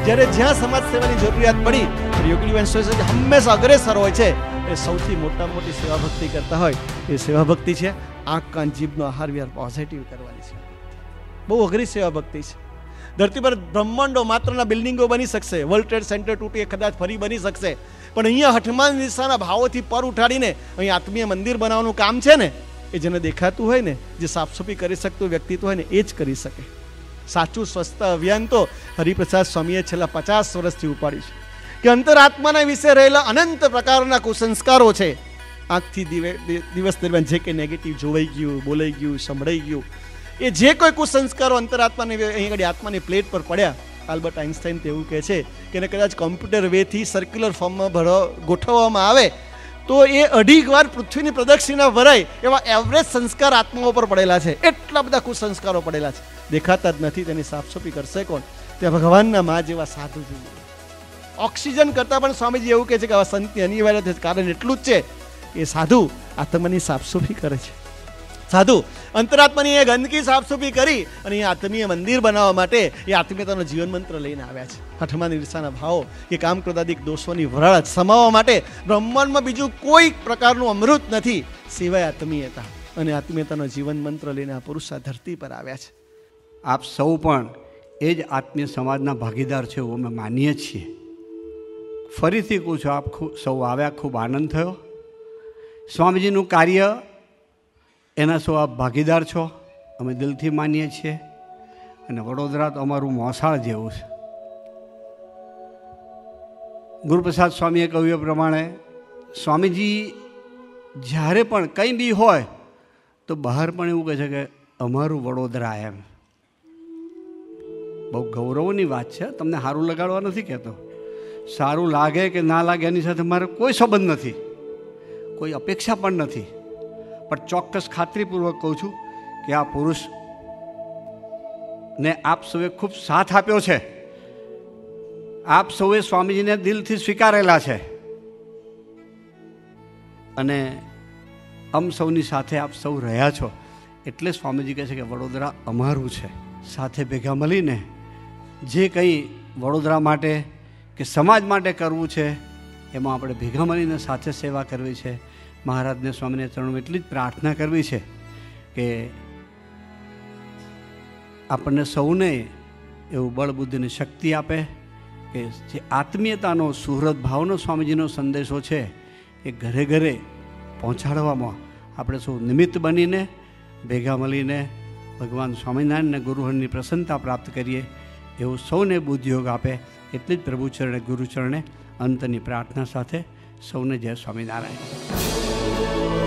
જ્યારે જ્યાં સમાજ સેવાની જરૂરિયાત પડી યોગી ડિવાઇન સોસાયટી હંમેશા અગ્રેસર હોય છે. એ સૌથી મોટી સેવા ભક્તિ કરતા હોય એ સેવા ભક્તિ છે. આંખ કાન જીભનો આહાર વિહાર પોઝિટિવ કરવાની છે. બહુ અઘરી સેવા ભક્તિ છે. ધરતી પર બ્રહ્માંડો માત્રના બિલ્ડિંગો બની શકશે, વર્લ્ડ ટ્રેડ સેન્ટર તૂટી કદાચ ફરી બની શકશે, પણ અહીંયા હઠમાન દિશાના ભાવોથી પર ઉઠાડીને અહીં આત્મીય મંદિર બનાવવાનું કામ છે ને, એ જેને દેખાતું હોય ને, જે સાફ સફાઈ કરી શકતું વ્યક્તિત્વ હોય ને, એ જ કરી શકે. સાચું સ્વચ્છતા અભિયાન તો હરિપ્રસાદ સ્વામીએ છેલ્લા 50 વર્ષથી ઉપાડ્યું છે કે અંતરાત્માના વિશે રહેલા અનંત પ્રકારના કુસંસ્કારો છે. આંખથી દિવસ દરમિયાન જે કંઈ નેગેટિવ જોવાઈ ગયું, બોલાઈ ગયું, સંભળાઈ ગયું, એ જે કોઈ કુસંસ્કારો અંતરાત્માને અહીં આગળ આત્માની પ્લેટ પર પડ્યા, આલ્બર્ટ આઇન્સ્ટાઈન તેવું કહે છે કે એને કદાચ કોમ્પ્યુટર વેથી સર્ક્યુલર ફોર્મમાં ગોઠવવામાં આવે તો એ 2.5 વાર પૃથ્વીની પ્રદક્ષિણા ભરાય એવા એવરેજ સંસ્કાર આત્માઓ પર પડેલા છે. એટલા બધા કુસંસ્કારો પડેલા છે, દેખાતા જ નથી. તેની સાફસફાઈ કરશે કોણ? ત્યાં ભગવાનના મા જેવા સાધુ જોઈએ. ઓક્સિજન કરતાં પણ સ્વામીજી એવું કહે છે કે આવા સંતની અનિવાર્યતા છે. કારણ એટલું જ છે એ સાધુ આત્માની સાફસફાઈ કરે છે. સાધુ અંતરાત્માની એ ગંદકી સાફસફાઈ કરી અને એ આત્મીય મંદિર બનાવવા માટે એ આત્મીયતાનો જીવન મંત્ર લઈને આવ્યા છે. હઠમાન ઈર્ષાના ભાવો કે કામ ક્રોધાદિક દોષોની વરાળ સમાવવા માટે બ્રહ્માંડમાં બીજું કોઈ પ્રકારનું અમૃત નથી સિવાય આત્મીયતા. અને આત્મીયતાનો જીવન મંત્ર લઈને આ પુરુષ આ ધરતી પર આવ્યા છે. આપ સૌ પણ એ જ આત્મીય સમાજના ભાગીદાર છે એવું અમે માનીએ છીએ. ફરીથી કહું છું, આપ સૌ આવ્યા, ખૂબ આનંદ થયો. સ્વામીજીનું કાર્ય એના સૌ આપ ભાગીદાર છો, અમે દિલથી માનીએ છીએ. અને વડોદરા તો અમારું મોસાળ જેવું છે. ગુરુપ્રસાદ સ્વામીએ કહ્યું એ પ્રમાણે સ્વામીજી જ્યારે પણ કંઈ બી હોય તો બહાર પણ એવું કહે છે કે અમારું વડોદરા. એમ બહુ ગૌરવની વાત છે. તમને સારું લગાડવા નથી કહેતો. સારું લાગે કે ના લાગે એની સાથે મારે કોઈ સંબંધ નથી, કોઈ અપેક્ષા પણ નથી. પણ ચોક્કસ ખાતરીપૂર્વક કહું છું કે આ પુરુષને આપ સૌએ ખૂબ સાથ આપ્યો છે. આપ સૌએ સ્વામીજીને દિલથી સ્વીકારેલા છે અને અમ સૌની સાથે આપ સૌ રહ્યા છો. એટલે સ્વામીજી કહે છે કે વડોદરા અમારું છે. સાથે ભેગા મળીને જે કંઈ વડોદરા માટે કે સમાજ માટે કરવું છે એમાં આપણે ભેગા મળીને સાથે સેવા કરવી છે. મહારાજને સ્વામીને ચરણોમાં એટલી જ પ્રાર્થના કરવી છે કે આપણને સૌને એવું બળ બુદ્ધિની શક્તિ આપે કે જે આત્મીયતાનો સુહૃદ ભાવનો સ્વામીજીનો સંદેશો છે એ ઘરે ઘરે પહોંચાડવામાં આપણે સૌ નિમિત્ત બનીને ભેગા મળીને ભગવાન સ્વામિનારાયણને ગુરુહરની પ્રસન્નતા પ્રાપ્ત કરીએ એવું સૌને બુદ્ધિયોગ આપે. એટલી જ પ્રભુ ચરણે ગુરુચરણે અંતની પ્રાર્થના સાથે સૌને જય સ્વામિનારાયણ.